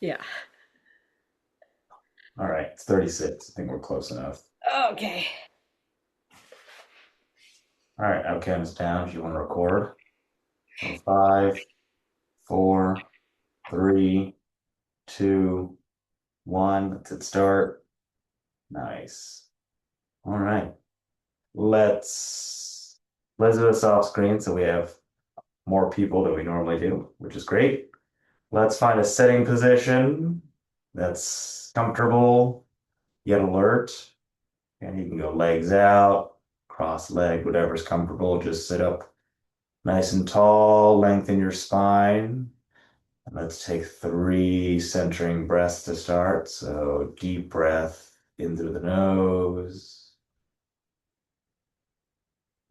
Yeah. All right, it's 36. I think we're close enough. Okay. All right, I'll count us down if you want to record. So 5, 4, 3, 2, 1. Let's hit start. Nice. All right. Let's do this off screen so we have more people than we normally do, which is great. Let's find a sitting position that's comfortable yet alert. And you can go legs out, cross leg, whatever's comfortable. Just sit up nice and tall, lengthen your spine. And let's take 3 centering breaths to start. So deep breath in through the nose,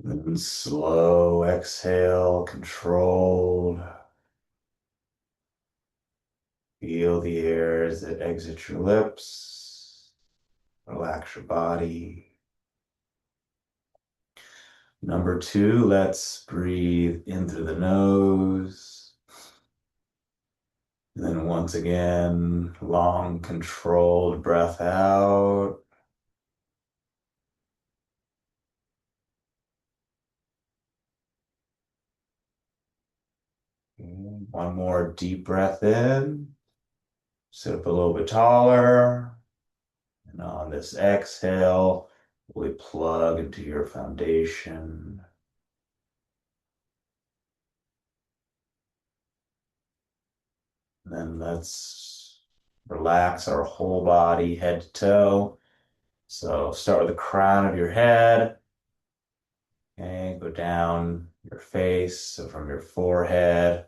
then slow exhale, controlled. Feel the air as it exits your lips. Relax your body. Number 2, let's breathe in through the nose. And then once again, long, controlled breath out. One more deep breath in. Sit up a little bit taller. And on this exhale, we plug into your foundation. And then let's relax our whole body, head to toe. So start with the crown of your head. Okay, go down your face. So from your forehead,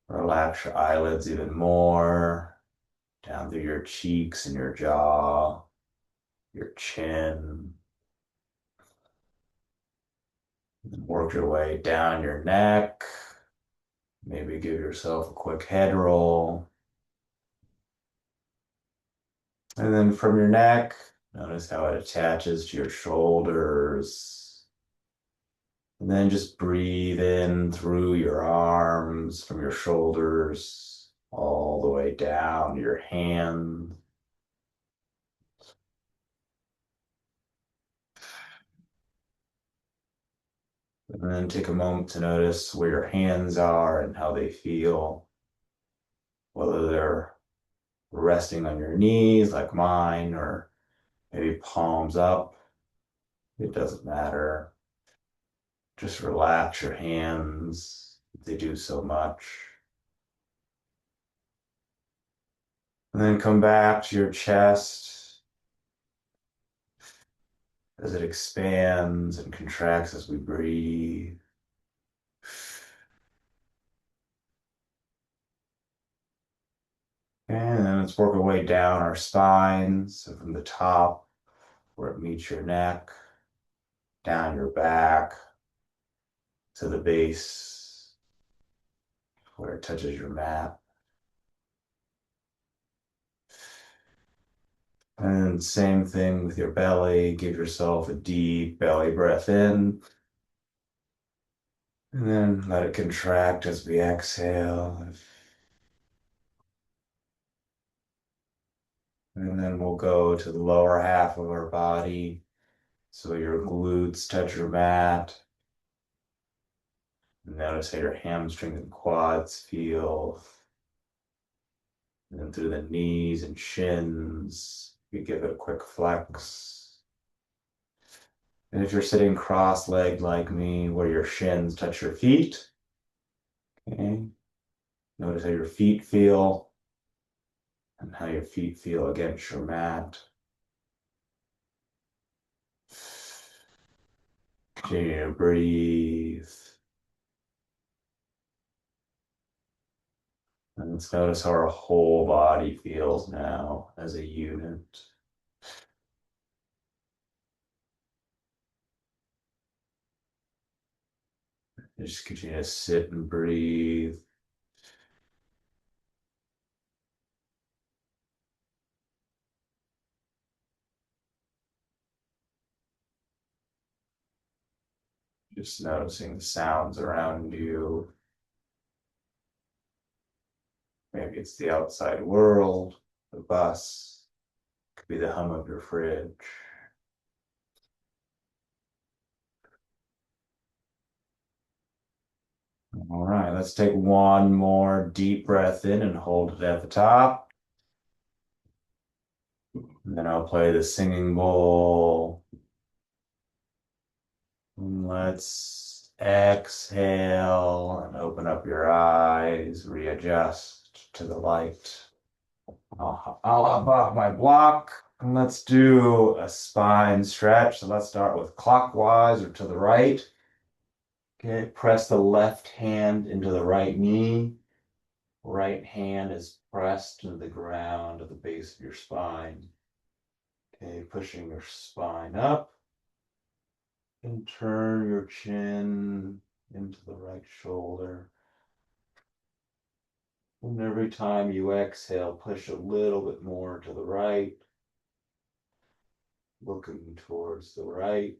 relax your eyelids even more. Down through your cheeks and your jaw, your chin. And work your way down your neck. Maybe give yourself a quick head roll. And then from your neck, notice how it attaches to your shoulders. And then just breathe in through your arms, from your shoulders, all the way down to your hands. And then take a moment to notice where your hands are and how they feel, whether they're resting on your knees like mine, or maybe palms up. It doesn't matter. Just relax your hands. They do so much. And then come back to your chest as it expands and contracts as we breathe. And then let's work our way down our spine. So from the top, where it meets your neck, down your back, to the base, where it touches your mat. And same thing with your belly. Give yourself a deep belly breath in. And then let it contract as we exhale. And then we'll go to the lower half of our body. So your glutes touch your mat. Notice how your hamstrings and quads feel. And then through the knees and shins, you give it a quick flex. And if you're sitting cross-legged like me, where your shins touch your feet, okay, notice how your feet feel and how your feet feel against your mat. Continue to breathe. And let's notice how our whole body feels now as a unit. Just continue to sit and breathe. Just noticing the sounds around you. Maybe it's the outside world, the bus, could be the hum of your fridge. All right, let's take one more deep breath in and hold it at the top. And then I'll play the singing bowl. And let's exhale and open up your eyes, readjust to the light. I'll hop off my block and let's do a spine stretch. So let's start with clockwise or to the right. Okay, press the left hand into the right knee. Right hand is pressed into the ground at the base of your spine. Okay, pushing your spine up and turn your chin into the right shoulder. And every time you exhale, push a little bit more to the right, looking towards the right.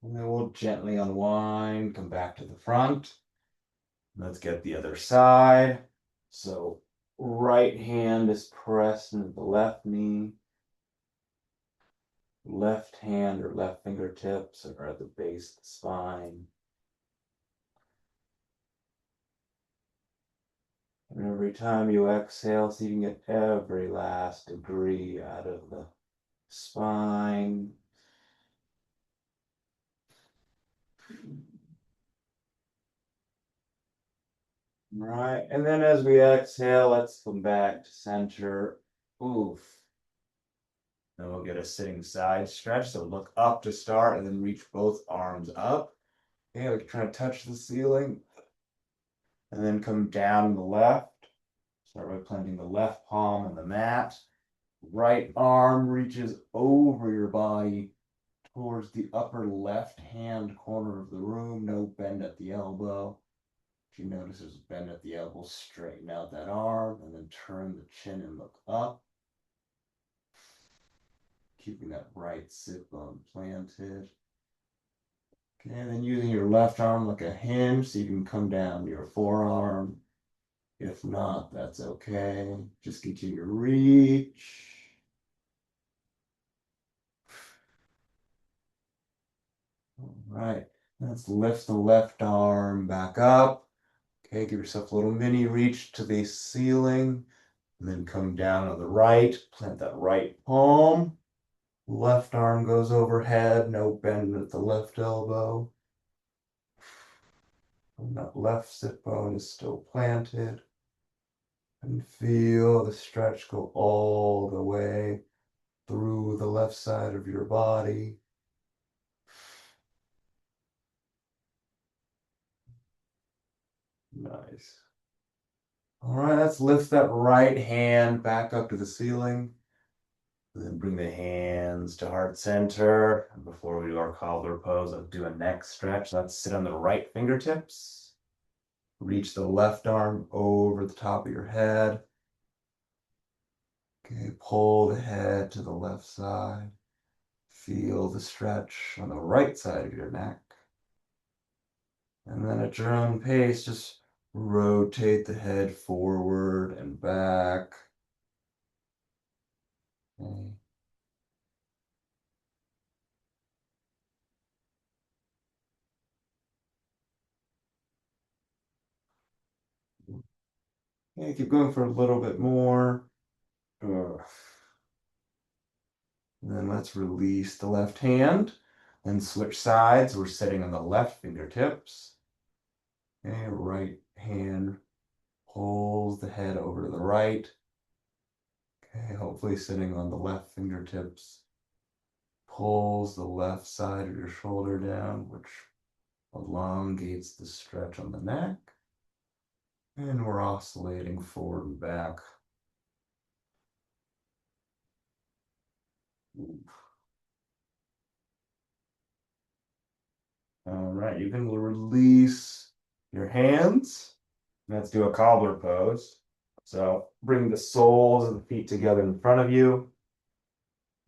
And then we'll gently unwind, come back to the front. Let's get the other side. So right hand is pressed into the left knee. Left hand or left fingertips are at the base of the spine. And every time you exhale, so you can get every last degree out of the spine. Right, and then as we exhale, let's come back to center. Oof. Then we'll get a sitting side stretch. So look up to start and then reach both arms up. Okay, like trying to touch the ceiling. And then come down on the left. Start by planting the left palm on the mat. Right arm reaches over your body towards the upper left hand corner of the room. No bend at the elbow. If you notice there's a bend at the elbow, straighten out that arm and then turn the chin and look up. Keeping that right sit bone planted. Okay, and then using your left arm like a hinge so you can come down to your forearm. If not, that's okay. Just continue to reach. All right, let's lift the left arm back up. Okay, give yourself a little mini reach to the ceiling. And then come down on the right, plant that right palm. Left arm goes overhead, no bend at the left elbow. And that left sit bone is still planted. And feel the stretch go all the way through the left side of your body. Nice. All right, let's lift that right hand back up to the ceiling. Then bring the hands to heart center. And before we do our cobbler pose, let's do a neck stretch. Let's sit on the right fingertips. Reach the left arm over the top of your head. Okay, pull the head to the left side. Feel the stretch on the right side of your neck. And then at your own pace, just rotate the head forward and back. Okay. Okay, keep going for a little bit more. Ugh. And then let's release the left hand and switch sides. We're sitting on the left fingertips. Okay, right hand pulls the head over to the right. Okay, hopefully sitting on the left fingertips. Pulls the left side of your shoulder down, which elongates the stretch on the neck. And we're oscillating forward and back. All right, you can release your hands. Let's do a cobbler pose. So bring the soles of the feet together in front of you.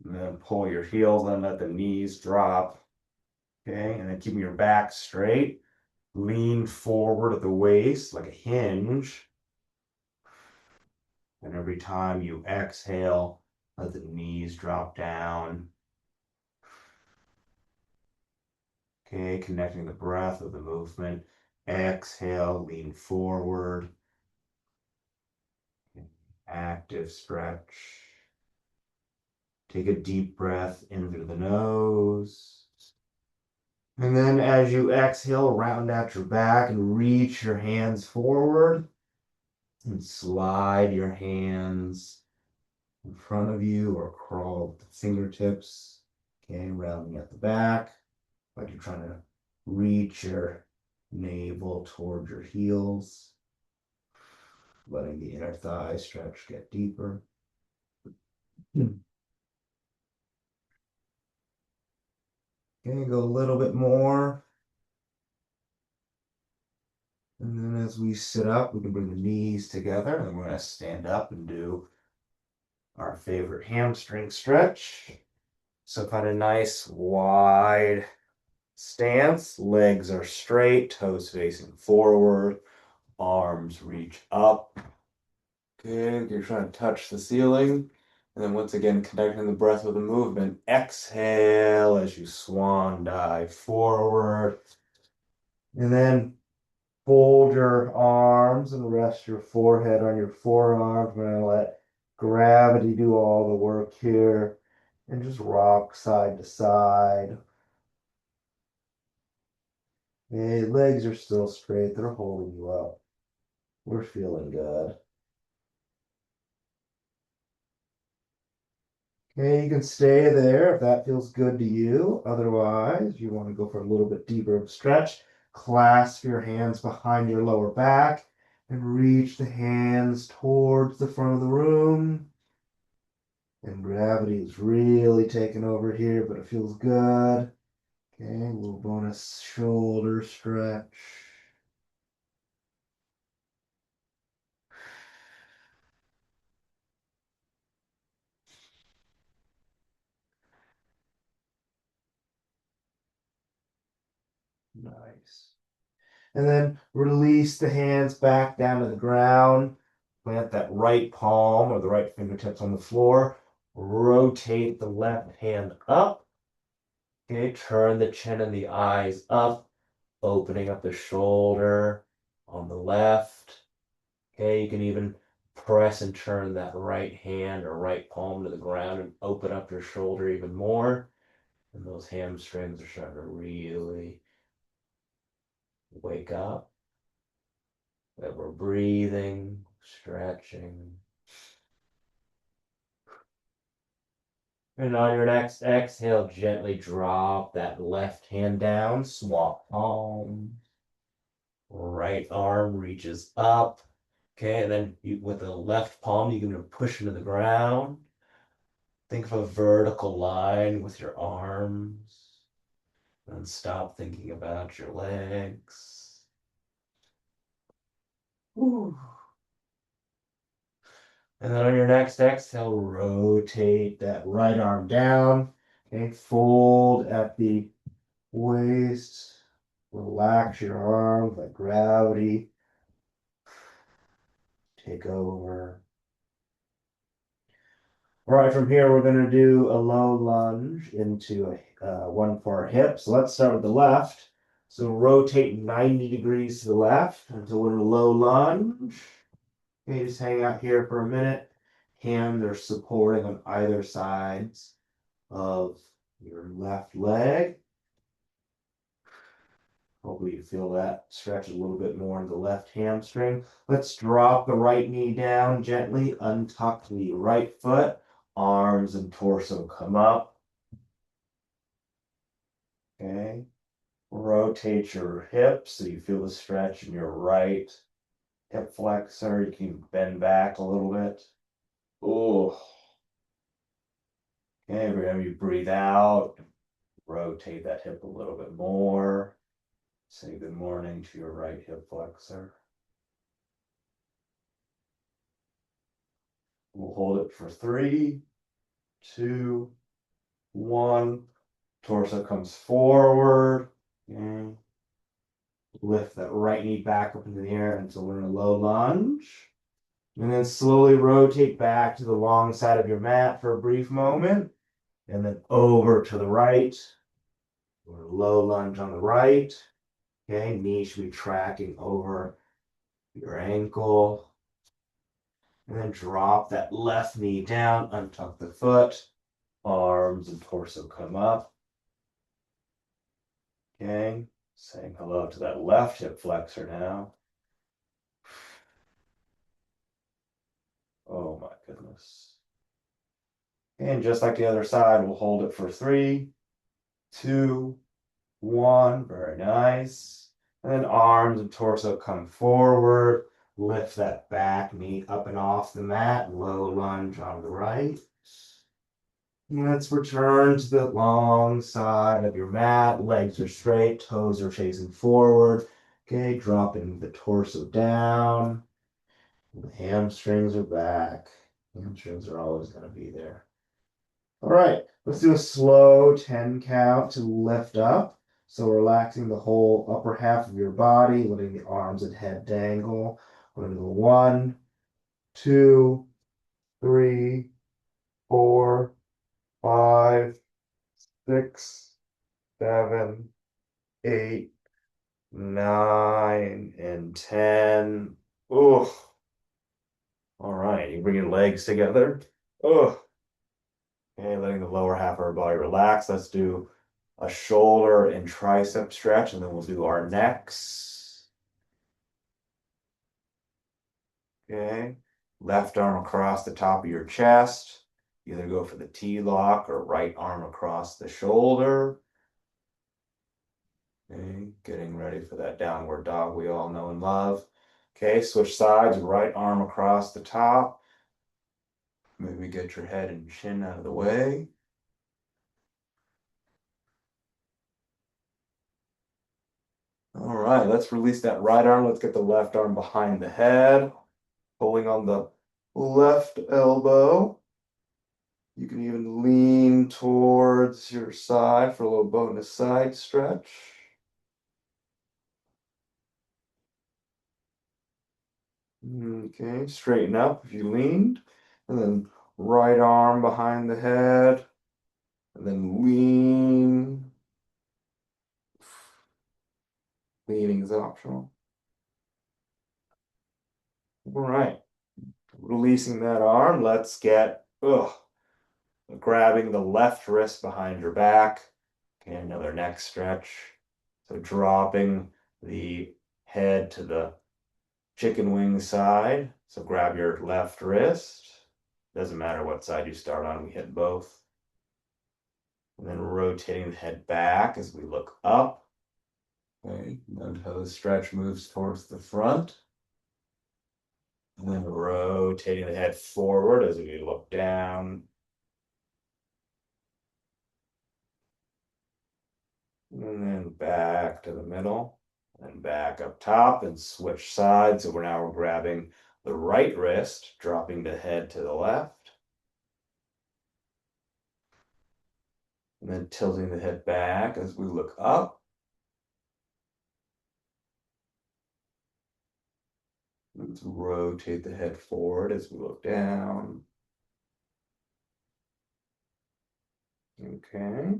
And then pull your heels and let the knees drop. Okay, and then keeping your back straight. Lean forward at the waist like a hinge. And every time you exhale, let the knees drop down. Okay, connecting the breath with the movement. Exhale, lean forward. Active stretch. Take a deep breath in through the nose. And then as you exhale, round out your back and reach your hands forward and slide your hands in front of you or crawl with the fingertips. Okay, rounding at the back, like you're trying to reach your navel toward your heels, letting the inner thigh stretch get deeper. Okay, go a little bit more. And then as we sit up, we can bring the knees together and we're going to stand up and do our favorite hamstring stretch. So find a nice wide stance. Legs are straight, toes facing forward, arms reach up. Good. You're trying to touch the ceiling. And then once again, connecting the breath with the movement. Exhale as you swan dive forward. And then fold your arms and rest your forehead on your forearms. We're going to let gravity do all the work here. And just rock side to side. Okay, legs are still straight. They're holding you up. We're feeling good. Okay, you can stay there if that feels good to you. Otherwise, you want to go for a little bit deeper of a stretch. Clasp your hands behind your lower back and reach the hands towards the front of the room. And gravity is really taking over here, but it feels good. Okay, a little bonus shoulder stretch. Nice. And then release the hands back down to the ground. Plant that right palm or the right fingertips on the floor. Rotate the left hand up. Okay, turn the chin and the eyes up, opening up the shoulder on the left. Okay, you can even press and turn that right hand or right palm to the ground and open up your shoulder even more. And those hamstrings are starting to really wake up. That we're breathing, stretching. And on your next exhale, gently drop that left hand down, swap palms. Right arm reaches up. Okay, and then with the left palm, you can push into the ground. Think of a vertical line with your arms. And stop thinking about your legs. Whew. And then on your next exhale, rotate that right arm down. Okay, fold at the waist. Relax your arms, let gravity take over. All right, from here, we're going to do a low lunge into one for our hips. So let's start with the left. So rotate 90 degrees to the left until we're in a low lunge. Okay, just hang out here for a minute. Hands are supporting on either sides of your left leg. Hopefully you feel that stretch a little bit more in the left hamstring. Let's drop the right knee down gently, untuck the right foot, arms and torso come up. Okay. Rotate your hips so you feel the stretch in your right hip flexor. You can bend back a little bit. Oh. Okay, every time you breathe out, rotate that hip a little bit more. Say good morning to your right hip flexor. We'll hold it for 3, 2, 1. Torso comes forward. Okay. Lift that right knee back up into the air until we're in a low lunge. And then slowly rotate back to the long side of your mat for a brief moment. And then over to the right. Or low lunge on the right. Okay, knee should be tracking over your ankle. And then drop that left knee down, untuck the foot. Arms and torso come up. Okay, saying hello to that left hip flexor now. Oh my goodness. And just like the other side, we'll hold it for 3, 2, 1. Very nice. And then arms and torso come forward. Lift that back knee up and off the mat. Low lunge on the right. And let's return to the long side of your mat. Legs are straight, toes are facing forward. Okay, dropping the torso down. The hamstrings are back. Hamstrings are always going to be there. All right, let's do a slow 10 count to lift up. So relaxing the whole upper half of your body, letting the arms and head dangle. We're going to go 1, 2, 3, 4, 5, 6, 7, 8, 9, and 10. Ugh. All right, you bring your legs together. Ugh. Okay, letting the lower half of our body relax. Let's do a shoulder and tricep stretch, and then we'll do our necks. Okay, left arm across the top of your chest. Either go for the T-lock or right arm across the shoulder. Okay, getting ready for that downward dog we all know and love. Okay, switch sides, right arm across the top. Maybe get your head and chin out of the way. All right, let's release that right arm. Let's get the left arm behind the head, pulling on the left elbow. You can even lean towards your side for a little bonus side stretch. Okay, straighten up if you leaned. And then right arm behind the head. And then lean. Leaning is optional. All right. Releasing that arm, let's get grabbing the left wrist behind your back. Okay, another neck stretch. So dropping the head to the chicken wing side. So grab your left wrist. Doesn't matter what side you start on, we hit both. And then rotating the head back as we look up. Okay, note how the stretch moves towards the front. And then rotating the head forward as we look down. And then back to the middle. And back up top and switch sides. So we're grabbing the right wrist, dropping the head to the left. And then tilting the head back as we look up. Let's rotate the head forward as we look down. Okay.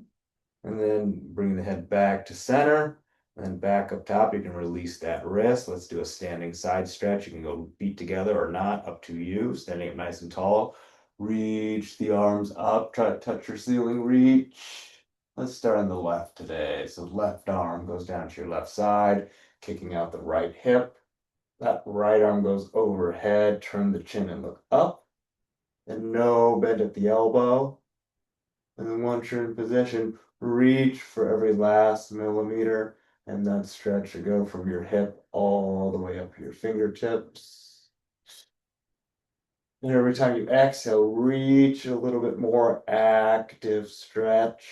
And then bring the head back to center. And then back up top, you can release that wrist. Let's do a standing side stretch. You can go feet together or not, up to you. Standing up nice and tall. Reach the arms up. Try to touch your ceiling. Reach. Let's start on the left today. So left arm goes down to your left side, kicking out the right hip. That right arm goes overhead. Turn the chin and look up. And no bend at the elbow. And then once you're in position, reach for every last millimeter, and that stretch should go from your hip all the way up your fingertips. And every time you exhale, reach a little bit more active stretch.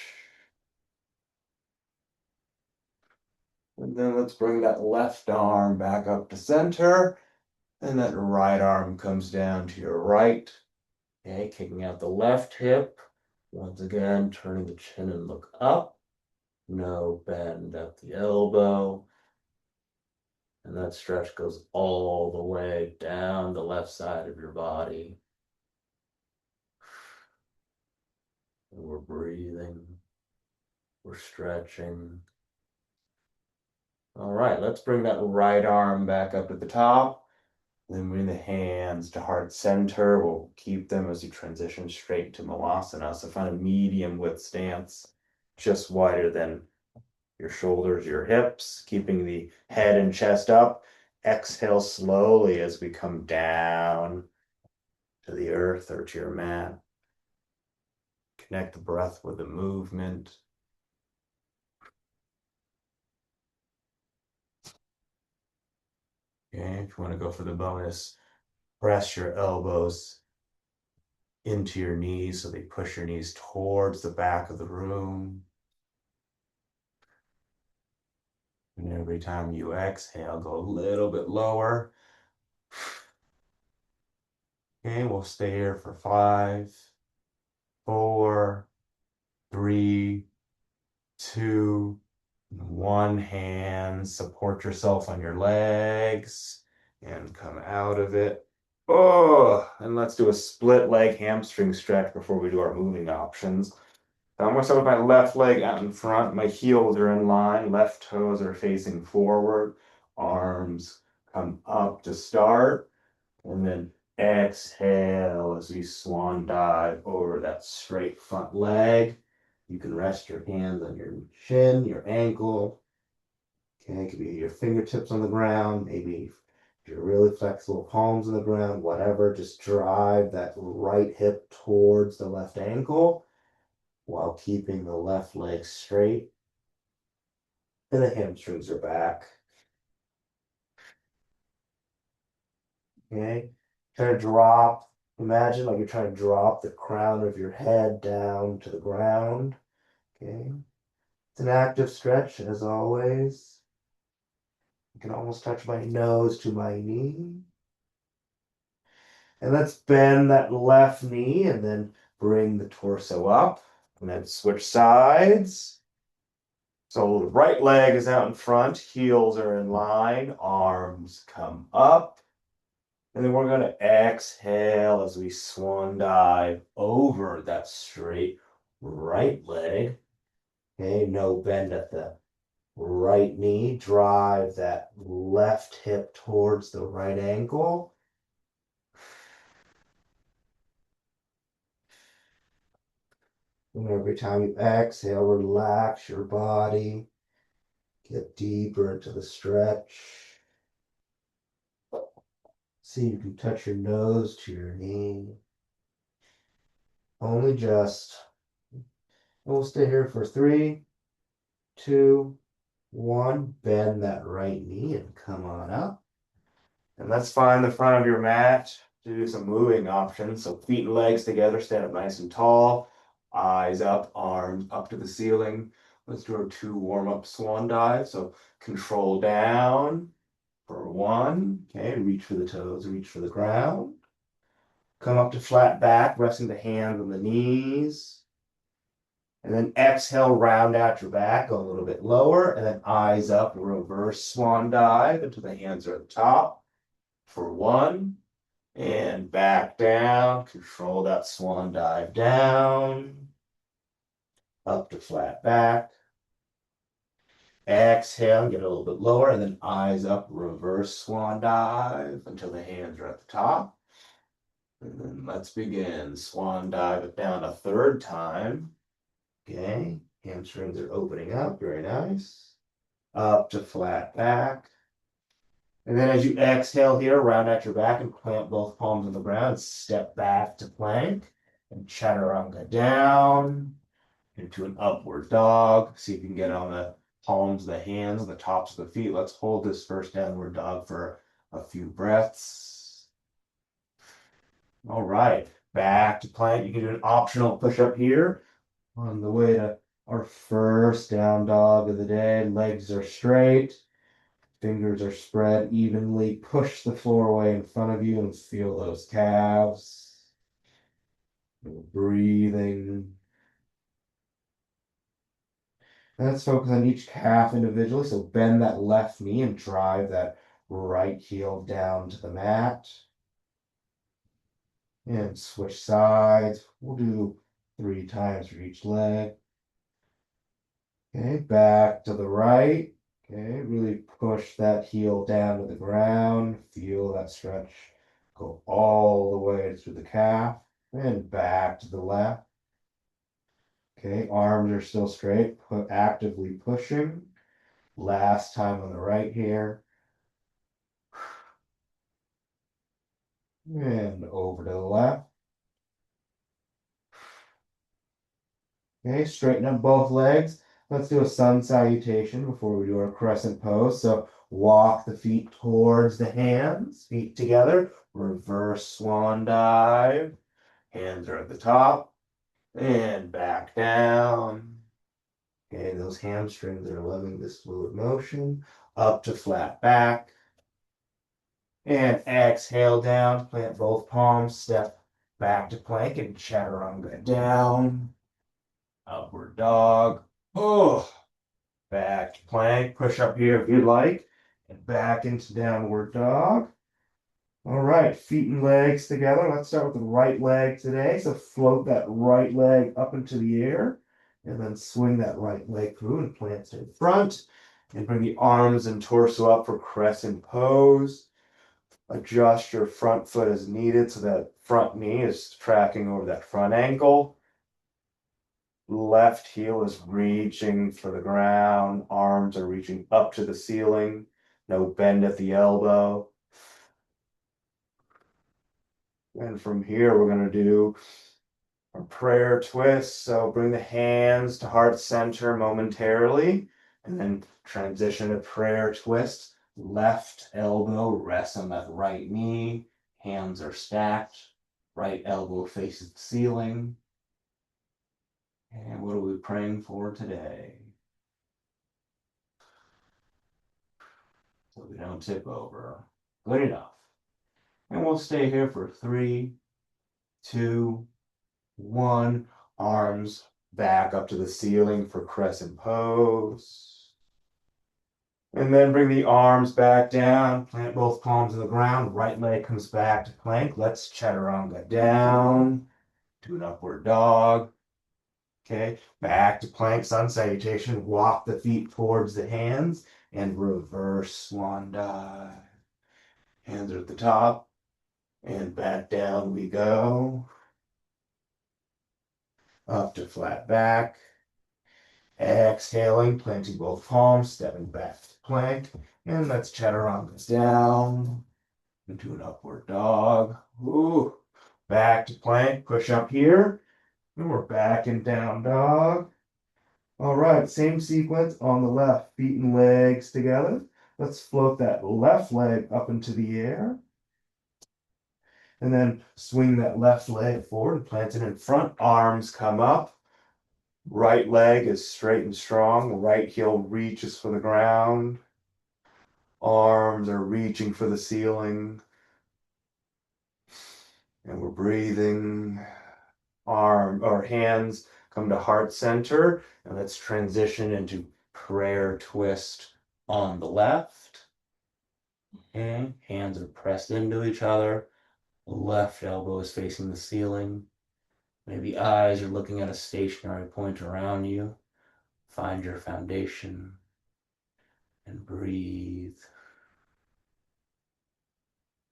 And then let's bring that left arm back up to center, and that right arm comes down to your right. Okay, kicking out the left hip. Once again, turning the chin and look up. No bend at the elbow. And that stretch goes all the way down the left side of your body. And we're breathing, we're stretching. All right, let's bring that right arm back up to the top. Then bring the hands to heart center. We'll keep them as you transition straight to Malasana. So find a medium width stance, just wider than your shoulders, your hips, keeping the head and chest up. Exhale slowly as we come down to the earth or to your mat. Connect the breath with the movement. Okay, if you want to go for the bonus, press your elbows into your knees so they push your knees towards the back of the room. And every time you exhale, go a little bit lower. Okay, we'll stay here for 5, 4, 3, 2, 1. Hand, support yourself on your legs and come out of it. Oh, and let's do a split leg hamstring stretch before we do our moving options. I'm going to start with my left leg out in front. My heels are in line. Left toes are facing forward. Arms come up to start. And then exhale as we swan dive over that straight front leg. You can rest your hands on your shin, your ankle. Okay, it could be your fingertips on the ground, maybe if you're really flexible, palms on the ground, whatever. Just drive that right hip towards the left ankle while keeping the left leg straight. And the hamstrings are back. Okay, try to drop. Imagine like you're trying to drop the crown of your head down to the ground. Okay, it's an active stretch as always. You can almost touch my nose to my knee. And let's bend that left knee and then bring the torso up. And then switch sides. So the right leg is out in front, heels are in line, arms come up. And then we're going to exhale as we swan dive over that straight right leg. Okay, no bend at the right knee. Drive that left hip towards the right ankle. And every time you exhale, relax your body. Get deeper into the stretch. See, you can touch your nose to your knee. Only just. And we'll stay here for 3, 2, 1. Bend that right knee and come on up. And let's find the front of your mat to do some moving options. So feet and legs together, stand up nice and tall. Eyes up, arms up to the ceiling. Let's do our 2 warm-up swan dives. So control down for 1. Okay, reach for the toes, reach for the ground. Come up to flat back, resting the hands on the knees. And then exhale, round out your back, go a little bit lower, and then eyes up, reverse swan dive until the hands are at the top for 1. And back down, control that swan dive down, up to flat back. Exhale, get a little bit lower, and then eyes up, reverse swan dive until the hands are at the top. And then let's begin. Swan dive it down a 3rd time. Okay, hamstrings are opening up, very nice. Up to flat back. And then as you exhale here, round out your back and plant both palms on the ground. Step back to plank and chaturanga down into an upward dog. See if you can get on the palms of the hands, the tops of the feet. Let's hold this first downward dog for a few breaths. All right, back to plank. You can do an optional push-up here on the way to our first down dog of the day. Legs are straight. Fingers are spread evenly. Push the floor away in front of you and feel those calves. Breathing. Let's focus on each calf individually. So bend that left knee and drive that right heel down to the mat. And switch sides. We'll do 3 times for each leg. Okay, back to the right. Okay, really push that heel down to the ground. Feel that stretch go all the way through the calf. And back to the left. Okay, arms are still straight. Actively pushing. Last time on the right here. And over to the left. Okay, straighten up both legs. Let's do a sun salutation before we do our crescent pose. So walk the feet towards the hands, feet together. Reverse swan dive. Hands are at the top. And back down. Okay, those hamstrings are loving this fluid motion. Up to flat back. And exhale down. Plant both palms. Step back to plank and chaturanga down. Upward dog. Oh, back to plank. Push up here if you'd like. And back into downward dog. All right, feet and legs together. Let's start with the right leg today. So float that right leg up into the air. And then swing that right leg through and plant it in front. And bring the arms and torso up for crescent pose. Adjust your front foot as needed so that front knee is tracking over that front ankle. Left heel is reaching for the ground. Arms are reaching up to the ceiling. No bend at the elbow. And from here, we're going to do a prayer twist. So bring the hands to heart center momentarily. And then transition to prayer twist. Left elbow rests on that right knee. Hands are stacked. Right elbow faces the ceiling. And what are we praying for today? So we don't tip over. Good enough. And we'll stay here for 3, 2, 1. Arms back up to the ceiling for crescent pose. And then bring the arms back down. Plant both palms in the ground. Right leg comes back to plank. Let's chaturanga down to an upward dog. Okay, back to plank, sun salutation. Walk the feet towards the hands and reverse swan dive. Hands are at the top and back down we go. Up to flat back. Exhaling, planting both palms, stepping back to plank. And let's chaturanga down into an upward dog. Ooh, back to plank, push up here. And we're back in down dog. All right, same sequence on the left, feet and legs together. Let's float that left leg up into the air. And then swing that left leg forward and plant it in front. Arms come up. Right leg is straight and strong. Right heel reaches for the ground. Arms are reaching for the ceiling. And we're breathing. Arm or hands come to heart center. And let's transition into prayer twist on the left. Okay, hands are pressed into each other. Left elbow is facing the ceiling. Maybe eyes are looking at a stationary point around you. Find your foundation and breathe.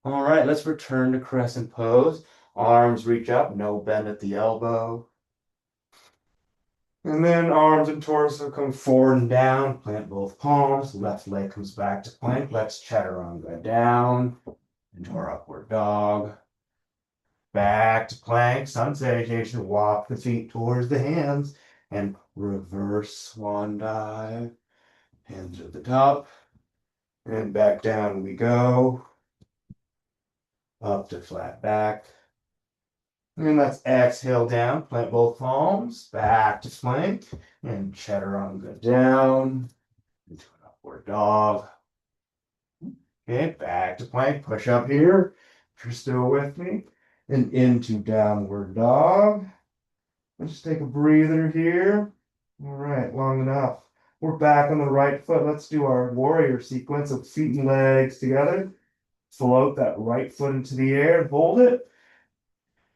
All right, let's return to crescent pose. Arms reach up, no bend at the elbow. And then arms and torso come forward and down. Plant both palms. Left leg comes back to plank. Let's chaturanga down into our upward dog. Back to plank, sun salutation. Walk the feet towards the hands and reverse swan dive. Hands at the top and back down we go. Up to flat back. And let's exhale down, plant both palms, back to plank, and chaturanga down into an upward dog. Okay, back to plank, push up here, if you're still with me, and into downward dog. Let's just take a breather here. All right, long enough. We're back on the right foot. Let's do our warrior sequence of feet and legs together. Float that right foot into the air and hold it.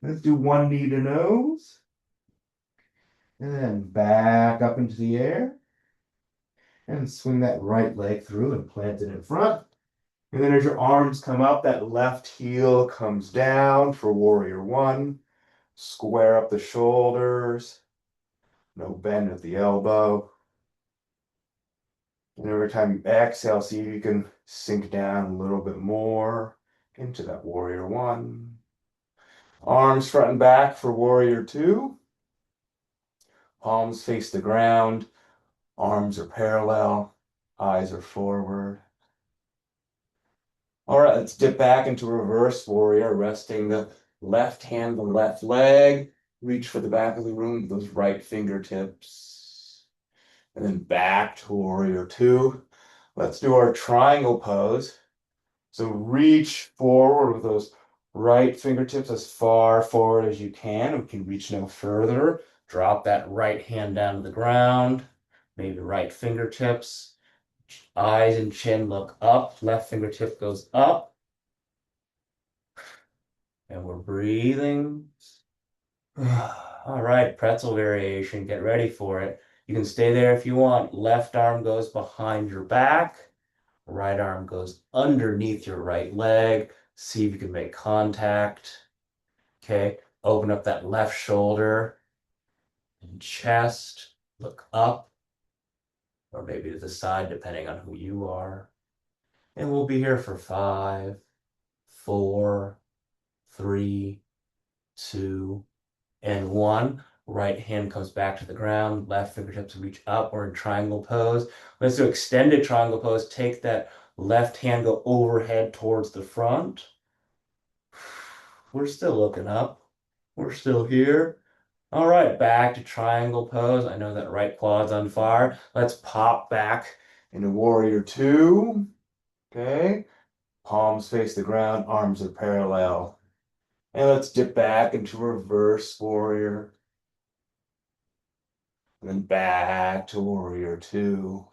Let's do one knee to nose. And then back up into the air. And swing that right leg through and plant it in front. And then as your arms come up, that left heel comes down for warrior one. Square up the shoulders. No bend at the elbow. And every time you exhale, see if you can sink down a little bit more into that warrior one. Arms front and back for warrior two. Palms face the ground. Arms are parallel. Eyes are forward. All right, let's dip back into reverse warrior, resting the left hand, the left leg. Reach for the back of the room with those right fingertips. And then back to warrior two. Let's do our triangle pose. So reach forward with those right fingertips as far forward as you can. We can reach no further. Drop that right hand down to the ground. Maybe right fingertips. Eyes and chin look up. Left fingertip goes up. And we're breathing. All right, pretzel variation. Get ready for it. You can stay there if you want. Left arm goes behind your back. Right arm goes underneath your right leg. See if you can make contact. Okay, open up that left shoulder and chest. Look up, or maybe to the side, depending on who you are. And we'll be here for 5, 4, 3, 2, and 1. Right hand comes back to the ground. Left fingertips reach up. We're in triangle pose. Let's do extended triangle pose. Take that left hand, go overhead towards the front. We're still looking up. We're still here. All right, back to triangle pose. I know that right quad's on fire. Let's pop back into warrior two. Okay. Palms face the ground, arms are parallel. And let's dip back into reverse warrior. And then back to warrior two.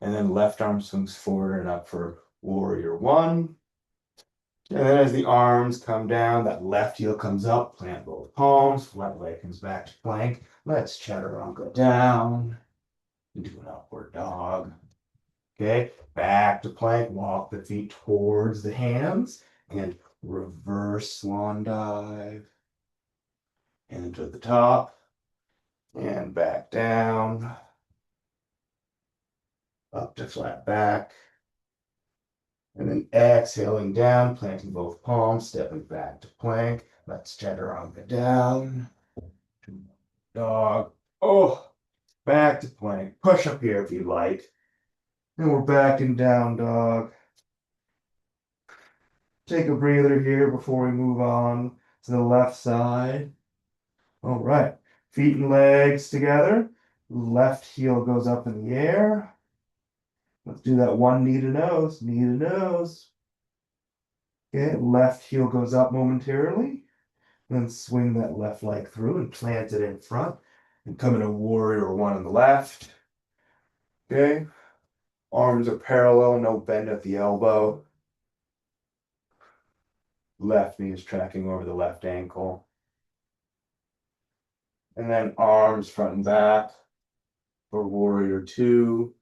And then left arm swings forward and up for warrior one. And then as the arms come down, that left heel comes up, plant both palms, left leg comes back to plank. Let's chaturanga down into an upward dog. Okay, back to plank, walk the feet towards the hands, and reverse swan dive. And to the top, and back down, up to flat back. And then exhaling down, planting both palms, stepping back to plank. Let's chaturanga down. Dog. Oh, back to plank. Push up here if you like. Then we're back in down dog. Take a breather here before we move on to the left side. All right. Feet and legs together. Left heel goes up in the air. Let's do that one knee to nose. Knee to nose. Okay, left heel goes up momentarily. Then swing that left leg through and plant it in front. And come into warrior one on the left. Okay. Arms are parallel, no bend at the elbow. Left knee is tracking over the left ankle. And then arms front and back for warrior two.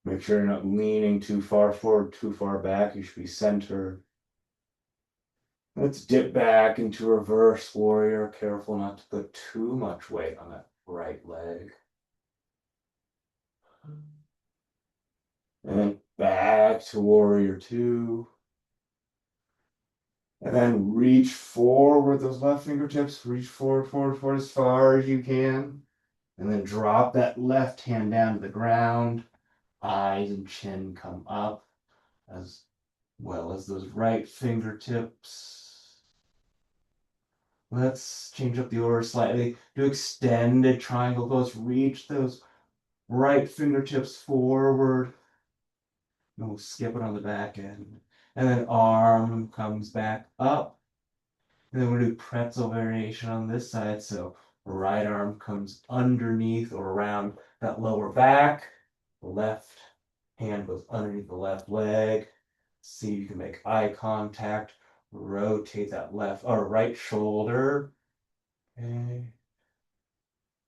Make sure you're not leaning too far forward, too far back. You should be centered. Let's dip back into reverse warrior. Careful not to put too much weight on that right leg. And then back to warrior two. And then reach forward with those left fingertips. Reach forward, forward, forward as far as you can. And then drop that left hand down to the ground. Eyes and chin come up, as well as those right fingertips. Let's change up the order slightly. Do extended triangle pose. Reach those right fingertips forward. And we'll skip it on the back end. And then arm comes back up. And then we'll do pretzel variation on this side. So Right arm comes underneath or around that lower back. The left hand goes underneath the left leg. See if you can make eye contact. Rotate that left or right shoulder. Okay.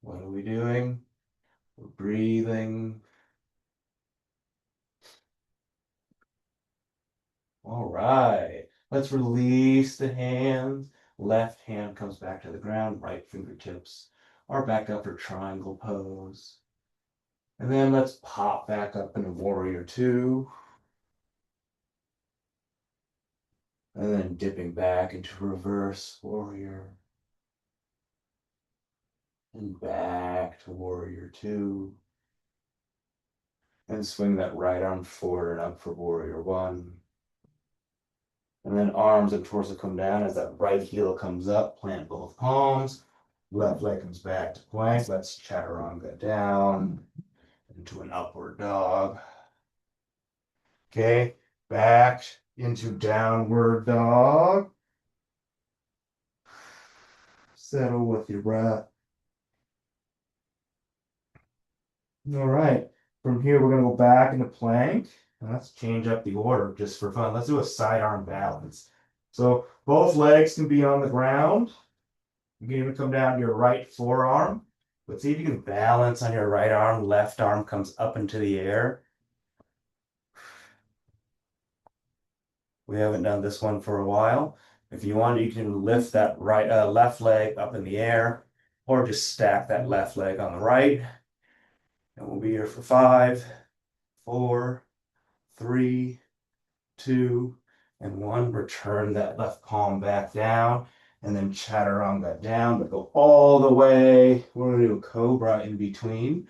What are we doing? We're breathing. All right. Let's release the hands. Left hand comes back to the ground. Right fingertips are back up for triangle pose. And then let's pop back up into warrior two. And then dipping back into reverse warrior. And back to warrior two. And swing that right arm forward and up for warrior one. And then arms and torso come down as that right heel comes up. Plant both palms. Left leg comes back to plank. Let's chaturanga down into an upward dog. Okay, back into downward dog. Settle with your breath. All right, from here we're gonna go back into plank. And let's change up the order just for fun. Let's do a sidearm balance. So both legs can be on the ground. You can even come down to your right forearm. But see if you can balance on your right arm. Left arm comes up into the air. We haven't done this one for a while. If you want, you can lift that left leg up in the air, or just stack that left leg on the right. And we'll be here for 5, 4, 3, 2, and 1. Return that left palm back down, and then chaturanga down, but go all the way. We're gonna do a cobra in between.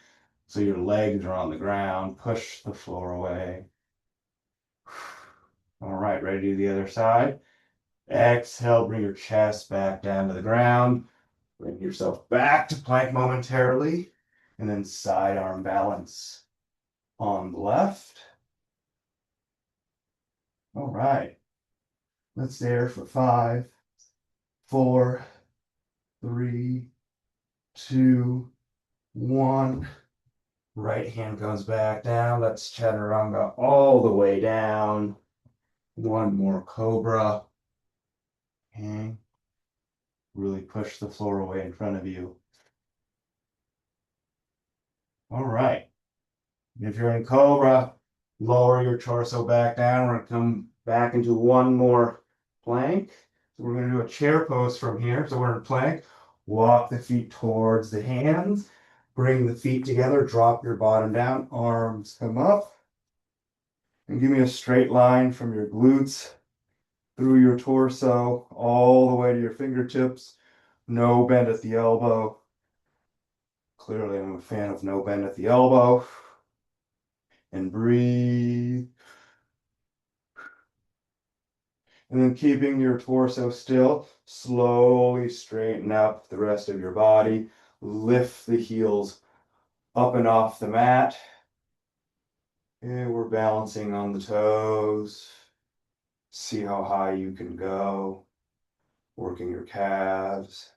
So your legs are on the ground. Push the floor away. All right, ready to do the other side. Exhale, bring your chest back down to the ground. Bring yourself back to plank momentarily. And then sidearm balance on the left. All right. Let's there for 5, 4, 3, 2, 1. Right hand comes back down. Let's chaturanga all the way down. One more cobra. Okay. Really push the floor away in front of you. All right. If you're in cobra, lower your torso back down. We're going to come back into one more plank. So we're going to do a chair pose from here. So we're in plank. Walk the feet towards the hands. Bring the feet together. Drop your bottom down. Arms come up. And give me a straight line from your glutes through your torso all the way to your fingertips. No bend at the elbow. Clearly, I'm a fan of no bend at the elbow. And breathe. And then keeping your torso still, slowly straighten up the rest of your body. Lift the heels up and off the mat. And we're balancing on the toes. See how high you can go. Working your calves.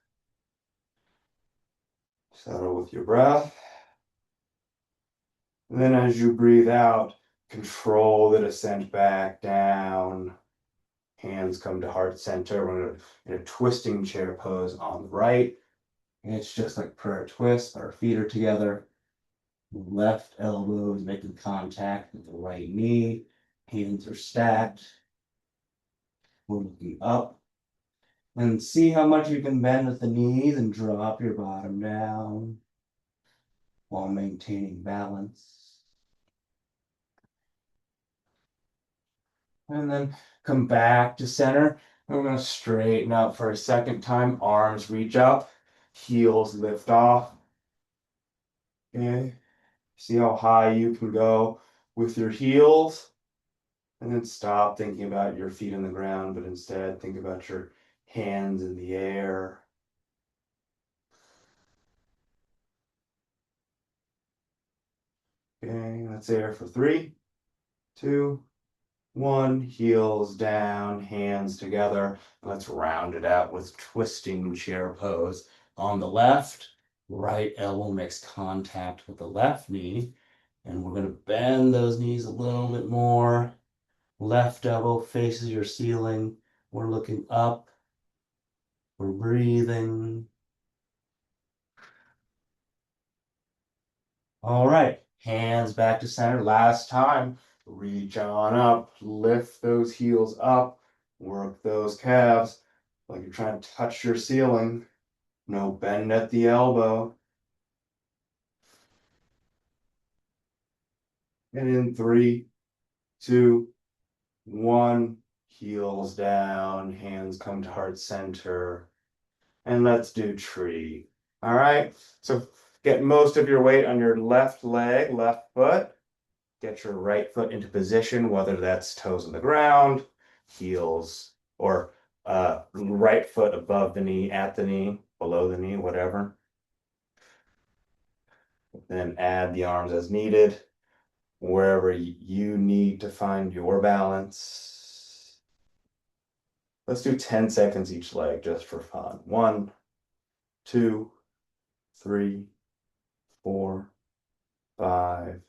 Settle with your breath. And then as you breathe out, control the descent back down. Hands come to heart center. We're in a twisting chair pose on the right. And it's just like prayer twist. Our feet are together. Left elbow is making contact with the right knee. Hands are stacked. We're looking up. And see how much you can bend at the knees and drop your bottom down while maintaining balance. And then come back to center. And we're going to straighten up for a second time. Arms reach up. Heels lift off. Okay. See how high you can go with your heels. And then stop thinking about your feet on the ground, but instead think about your hands in the air. Okay, that's there for 3, 2, 1. Heels down, hands together. Let's round it out with twisting chair pose. on the left. Right elbow makes contact with the left knee. And we're going to bend those knees a little bit more. Left elbow faces your ceiling. We're looking up. We're breathing. All right, hands back to center. Last time, reach on up, lift those heels up, work those calves like you're trying to touch your ceiling. No bend at the elbow. And in 3, 2, 1, heels down, hands come to heart center. And let's do tree. All right, so get most of your weight on your left leg, left foot. Get your right foot into position, whether that's toes on the ground, heels, or right foot above the knee, at the knee, below the knee, whatever. Then add the arms as needed, wherever you need to find your balance. Let's do 10 seconds each leg just for fun. 1, 2, 3, 4, 5,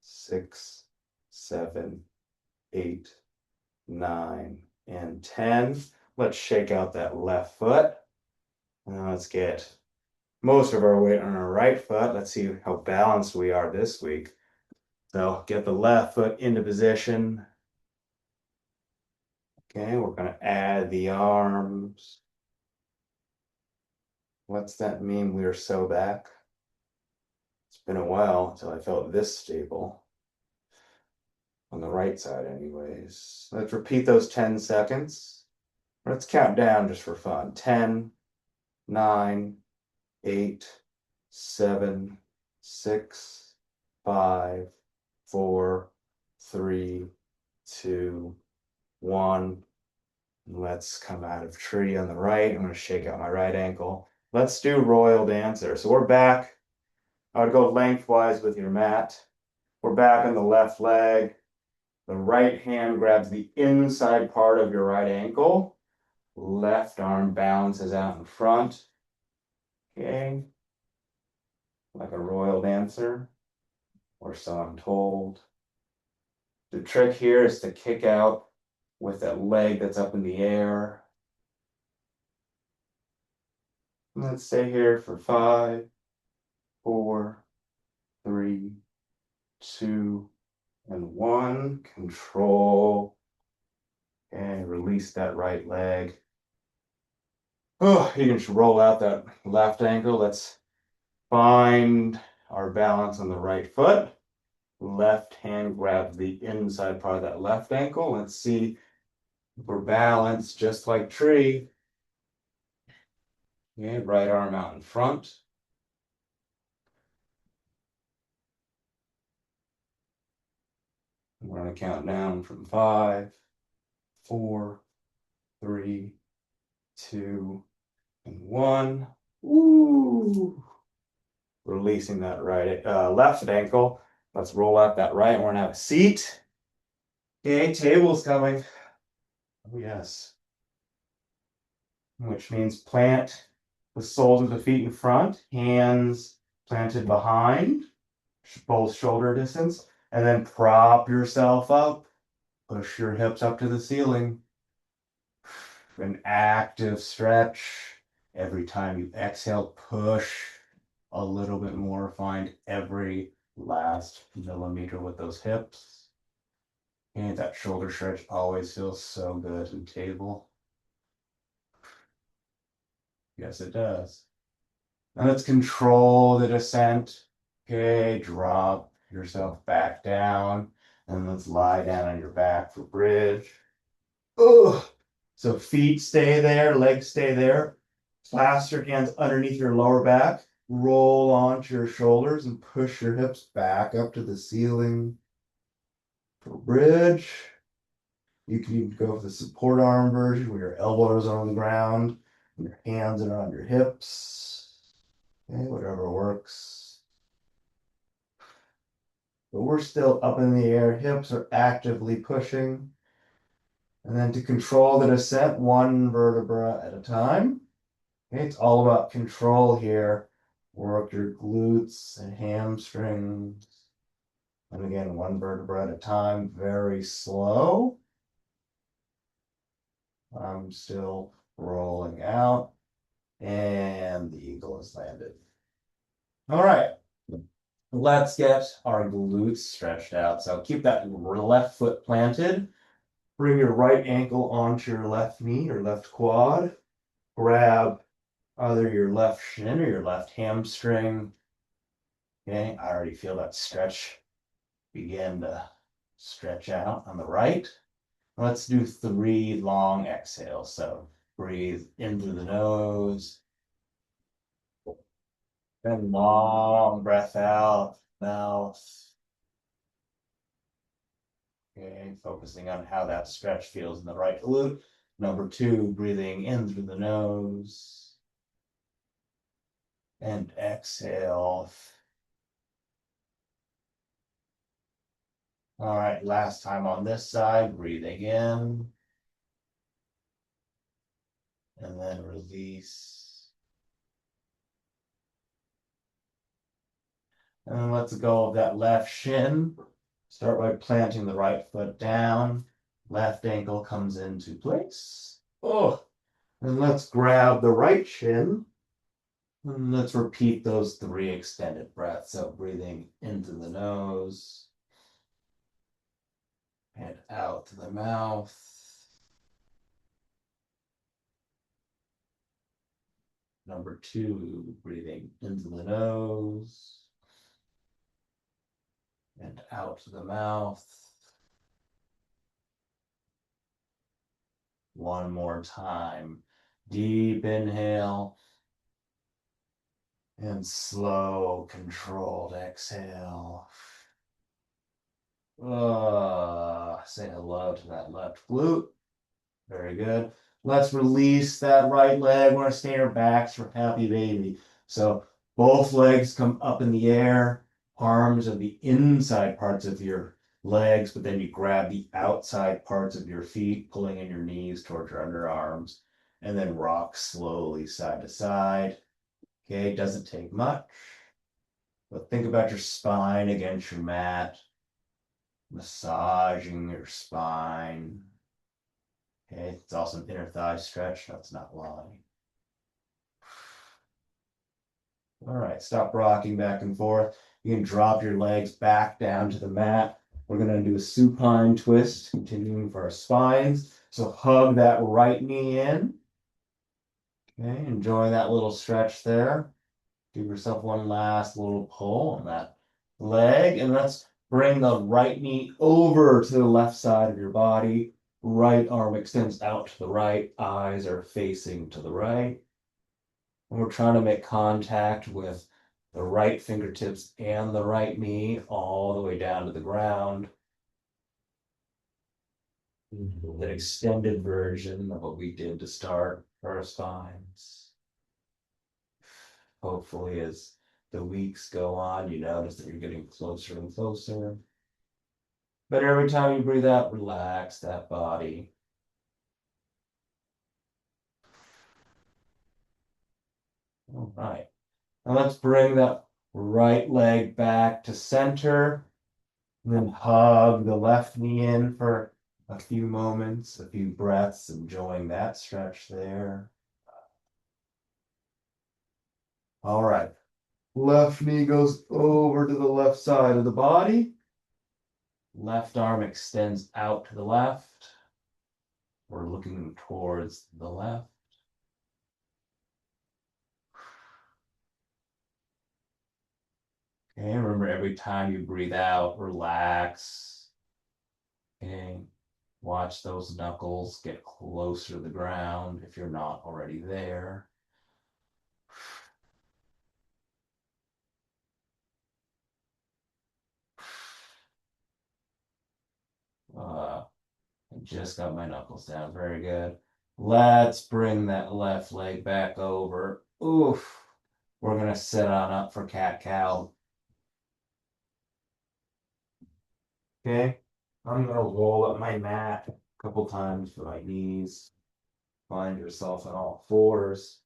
6, 7, 8, 9, and 10. Let's shake out that left foot. Now let's get most of our weight on our right foot. Let's see how balanced we are this week. So get the left foot into position. Okay, we're going to add the arms. What's that mean? We are so back. It's been a while until I felt this stable. On the right side anyways. Let's repeat those 10 seconds. Let's count down just for fun. 10, 9, 8, 7, 6, 5, 4, 3, 2, 1. Let's come out of tree on the right. I'm going to shake out my right ankle. Let's do Royal Dancer. So we're back. I would go lengthwise with your mat. We're back on the left leg. The right hand grabs the inside part of your right ankle. Left arm balances out in front. Okay. Like a royal dancer, or so I'm told. The trick here is to kick out with that leg that's up in the air. Let's stay here for 5, 4, 3, 2, and 1. Control. And release that right leg. Oh, you can just roll out that left ankle. Let's find our balance on the right foot. Left hand grabs the inside part of that left ankle. Let's see if we're balanced just like tree. Okay, right arm out in front. We're going to count down from 5, 4, 3, 2, and 1. Woo! Releasing that left ankle. Let's roll out that right. We're going to have a seat. Okay, table's coming. Oh, yes. Which means plant the soles of the feet in front, hands planted behind, both shoulder distance, and then prop yourself up. Push your hips up to the ceiling. An active stretch. Every time you exhale, push a little bit more. Find every last millimeter with those hips. And that shoulder stretch always feels so good in table. Yes, it does. And let's control the descent. Okay, drop yourself back down. And let's lie down on your back for bridge. Ugh. So feet stay there, legs stay there. Clasp your hands underneath your lower back. Roll onto your shoulders and push your hips back up to the ceiling for bridge. You can even go with the support arm version where your elbows are on the ground and your hands are on your hips. Okay, whatever works. But we're still up in the air. Hips are actively pushing. And then to control the descent, one vertebra at a time. Okay, it's all about control here. Work your glutes and hamstrings. And again, one vertebra at a time, very slow. I'm still rolling out, and the eagle has landed. All right, let's get our glutes stretched out. So keep that left foot planted. Bring your right ankle onto your left knee or left quad. Grab either your left shin or your left hamstring. Okay, I already feel that stretch begin to stretch out on the right. Let's do 3 long exhales. So breathe in through the nose, then long breath out, mouth. Okay, focusing on how that stretch feels in the right glute. Number 2, breathing in through the nose and exhale. All right, last time on this side, breathing in and then release. And then let's go of that left shin. Start by planting the right foot down. Left ankle comes into place. Oh, and let's grab the right shin. And let's repeat those 3 extended breaths. So breathing into the nose and out to the mouth. Number 2, breathing into the nose and out to the mouth. One more time. Deep inhale and slow, controlled exhale. Say hello to that left glute. Very good. Let's release that right leg. We're going to stay on our backs for happy baby. So both legs come up in the air. Arms are the inside parts of your legs, but then you grab the outside parts of your feet, pulling in your knees towards your underarms, and then rock slowly side to side. Okay, it doesn't take much, but think about your spine against your mat, massaging your spine. Okay, it's also an inner thigh stretch. That's not lying. All right, stop rocking back and forth. You can drop your legs back down to the mat. We're going to do a supine twist, continuing for our spines. So hug that right knee in. Okay, enjoy that little stretch there. Give yourself one last little pull on that leg. And let's bring the right knee over to the left side of your body. Right arm extends out to the right. Eyes are facing to the right. And we're trying to make contact with the right fingertips and the right knee all the way down to the ground. That extended version of what we did to start our spines. Hopefully, as the weeks go on, you notice that you're getting closer and closer. But every time you breathe out, relax that body. All right. Now let's bring that right leg back to center. And then hug the left knee in for a few moments, a few breaths, enjoying that stretch there. All right. Left knee goes over to the left side of the body. Left arm extends out to the left. We're looking towards the left. Okay, remember every time you breathe out, relax. Okay, watch those knuckles get closer to the ground if you're not already there. I just got my knuckles down. Very good. Let's bring that left leg back over. Oof. We're going to sit on up for cat-cow. Okay. I'm going to roll up my mat a couple times for my knees. Find yourself on all fours.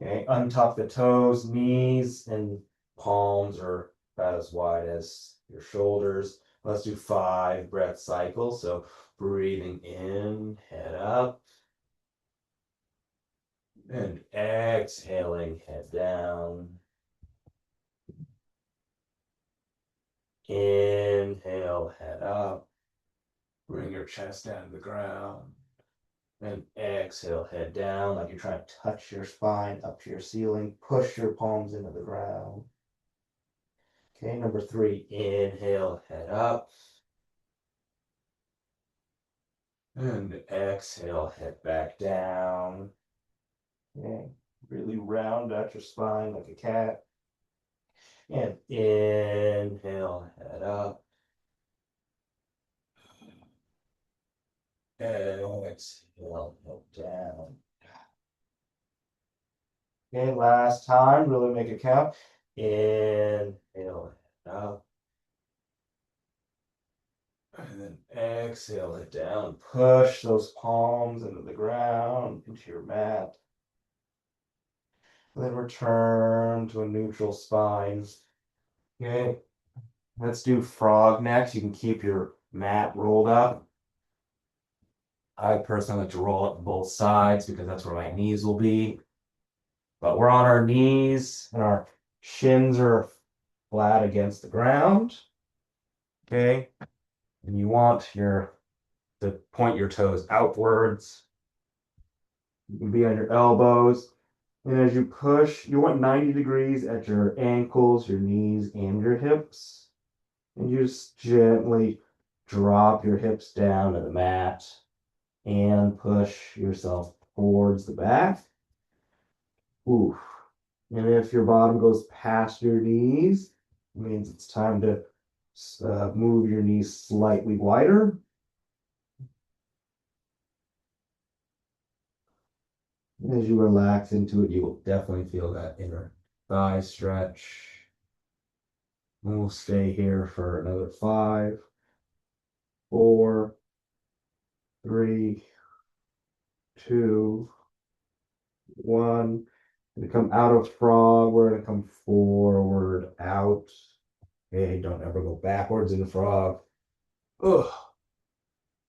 Okay, untuck the toes, knees and palms are about as wide as your shoulders. Let's do 5 breath cycles. So breathing in, head up, and exhaling, head down. Inhale, head up. Bring your chest down to the ground. And exhale, head down like you're trying to touch your spine up to your ceiling. Push your palms into the ground. Okay, number 3, inhale, head up. And exhale, head back down. Okay, really round out your spine like a cat. And inhale, head up. Exhale, head down. Okay, last time, really make it count. Inhale, head up. And then exhale it down. Push those palms into the ground, into your mat. And then return to a neutral spine. Okay, let's do frog next. You can keep your mat rolled up. I personally like to roll it on both sides because that's where my knees will be. But we're on our knees and our shins are flat against the ground. Okay, and you want to point your toes outwards. You can be on your elbows. And as you push, you want 90 degrees at your ankles, your knees, and your hips. And you just gently drop your hips down to the mat and push yourself towards the back. Oof. And if your bottom goes past your knees, it means it's time to move your knees slightly wider. As you relax into it, you will definitely feel that inner thigh stretch. And we'll stay here for another 5, 4, 3, 2, 1. And to come out of frog, we're going to come forward, out. Okay, don't ever go backwards in the frog. Ugh.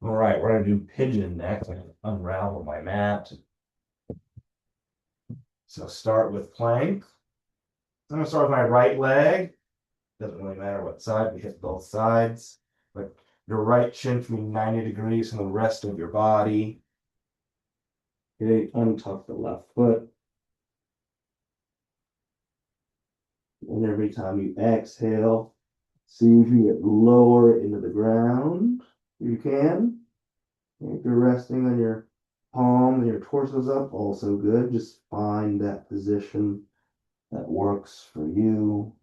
All right, we're going to do pigeon next. I'm going to unravel my mat. So start with plank. I'm going to start with my right leg. Doesn't really matter what side, we hit both sides. But your right shin should be 90 degrees from the rest of your body. Okay, untuck the left foot. And every time you exhale, see if you get lower into the ground. You can. If you're resting on your palm and your torso's up, also good. Just find that position that works for you.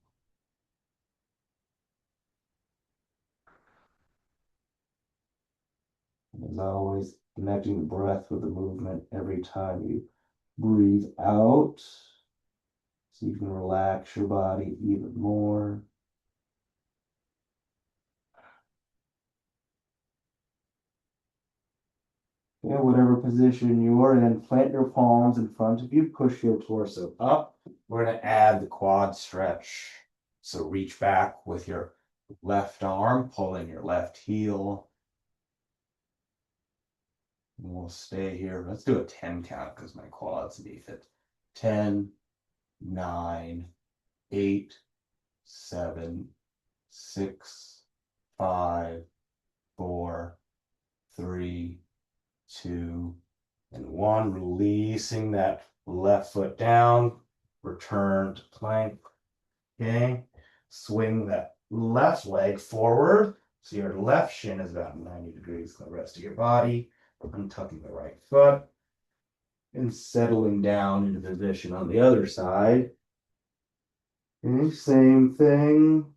And as always, connecting the breath with the movement every time you breathe out. So you can relax your body even more. Yeah, whatever position you're in, plant your palms in front of you, push your torso up. We're going to add the quad stretch. So reach back with your left arm, pulling your left heel. And we'll stay here. Let's do a 10 count because my quads need it. 10, 9, 8, 7, 6, 5, 4, 3, 2, and 1. Releasing that left foot down. Return to plank. Okay. Swing that left leg forward. So your left shin is about 90 degrees from the rest of your body. Untucking the right foot. And settling down into position on the other side. Okay, same thing.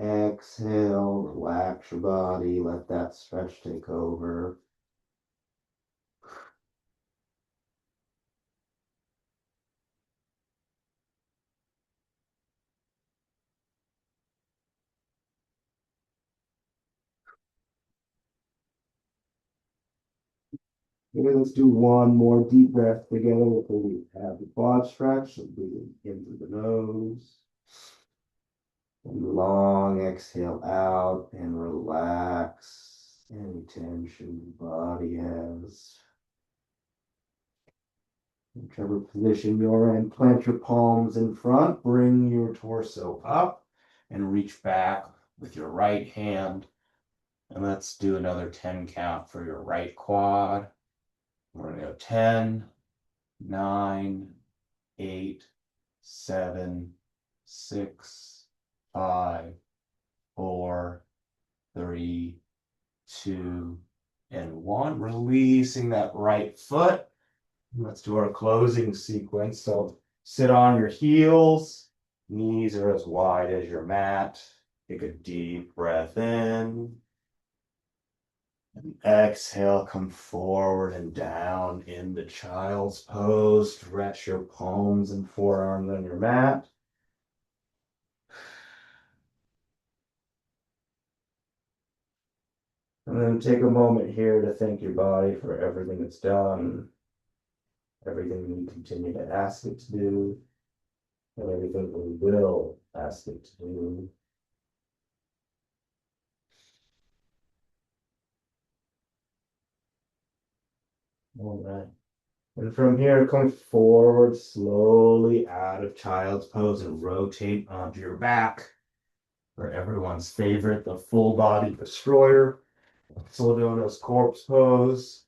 Exhale, relax your body, let that stretch take over. Okay, let's do one more deep breath together before we have the quad stretch. So breathing in through the nose. And long exhale out and relax any tension the body has. Whichever position you're in, plant your palms in front, bring your torso up, and reach back with your right hand. And let's do another 10 count for your right quad. We're going to go 10, 9, 8, 7, 6, 5, 4, 3, 2, and 1. Releasing that right foot. Let's do our closing sequence. So sit on your heels. Knees are as wide as your mat. Take a deep breath in. And exhale, come forward and down into child's pose. Stretch your palms and forearms on your mat. And then take a moment here to thank your body for everything it's done, everything you continue to ask it to do, and everything we will ask it to do. All right. And from here, come forward slowly out of child's pose and rotate onto your back for everyone's favorite, the full body destroyer. Also known as corpse pose,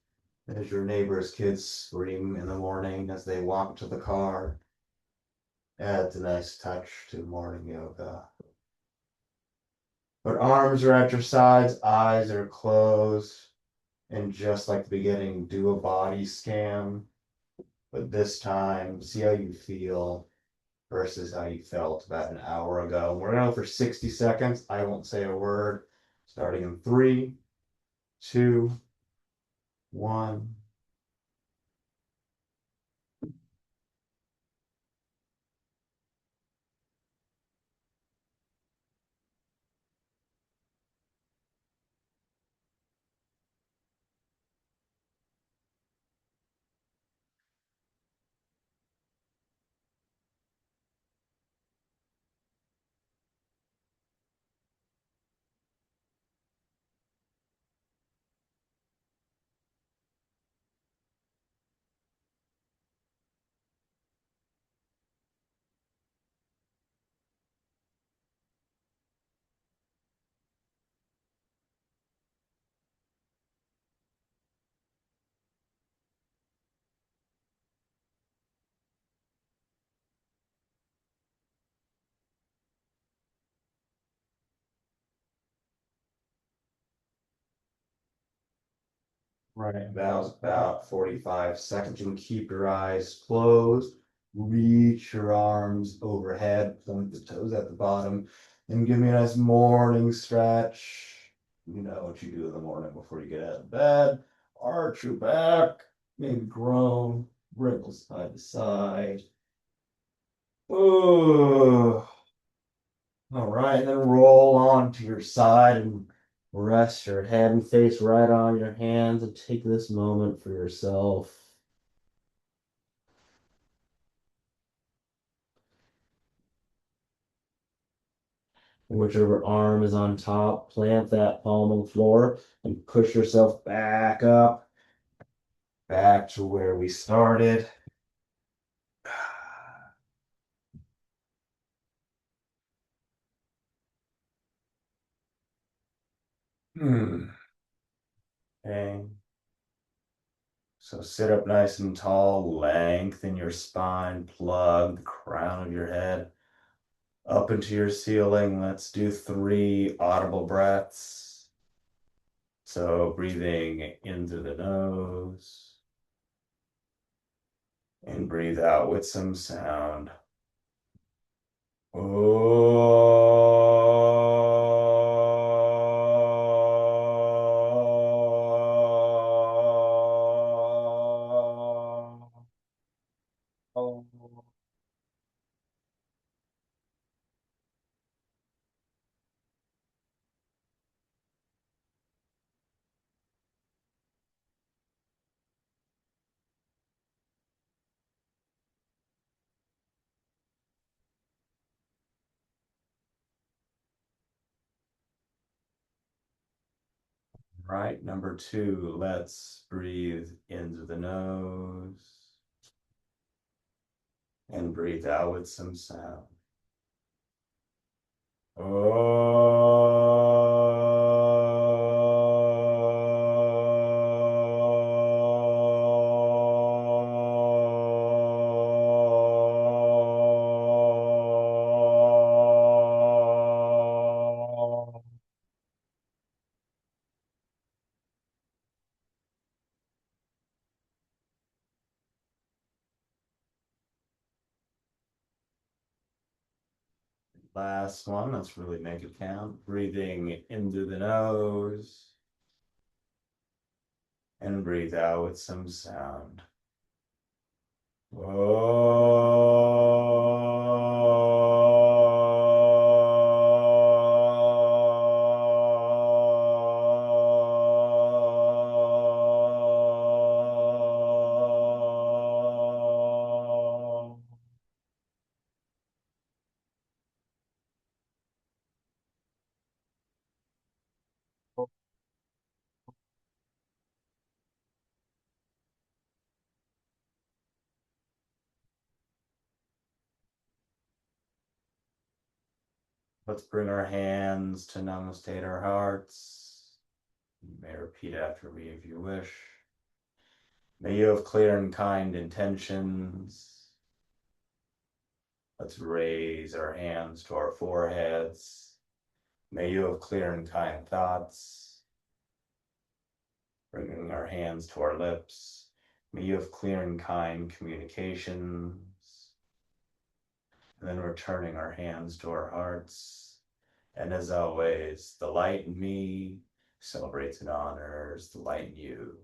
as your neighbor's kids scream in the morning as they walk to the car. Adds a nice touch to morning yoga. But arms are at your sides, eyes are closed, and just like the beginning, do a body scan. But this time, see how you feel versus how you felt about an hour ago. We're going to go for 60 seconds. I won't say a word. Starting in 3, 2, 1. Right, that was about 45 seconds. You can keep your eyes closed. Reach your arms overhead, point the toes at the bottom, and give me a nice morning stretch. You know what you do in the morning before you get out of bed. Arch your back, maybe groan, wriggle side to side. Oh, all right, then roll onto your side and rest your head and face right on your hands and take this moment for yourself. Whichever arm is on top, plant that palm on the floor and push yourself back up, back to where we started. Hmm. Okay. So sit up nice and tall, lengthen your spine, plug the crown of your head up into your ceiling. Let's do 3 audible breaths. So breathing in through the nose and breathe out with some sound. Right, number 2, let's breathe into the nose and breathe out with some sound. Last one, let's really make it count. Breathing into the nose and breathe out with some sound. Let's bring our hands to namaste our hearts. You may repeat after me if you wish. May you have clear and kind intentions. Let's raise our hands to our foreheads. May you have clear and kind thoughts. Bringing our hands to our lips. May you have clear and kind communications. And then returning our hands to our hearts. And as always, the light in me celebrates and honors the light in you.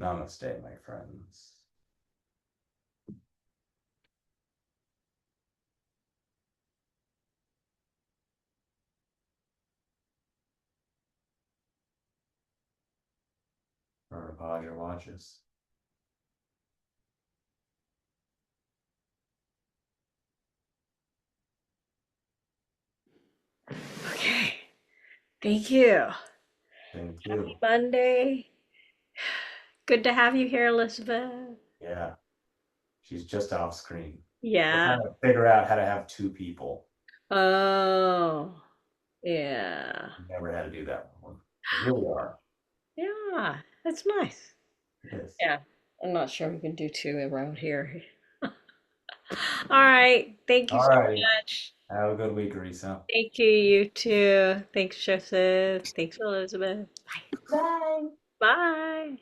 Namaste, my friends. Remember to pause your watches. Okay. Thank you. Thank you. Monday. Good to have you here, Elizabeth. Yeah, she's just off screen. We're Yeah. trying to figure out how to have 2 people. Oh, yeah. Never had to do that one. But here we are. Yeah. That's nice. It is. Yeah. I'm not sure we can do two around here. All right. Thank you All so right. much. Have a good week, Arisa. Thank you, you too. Thanks, Joseph. Thanks, Elizabeth. Bye. Bye.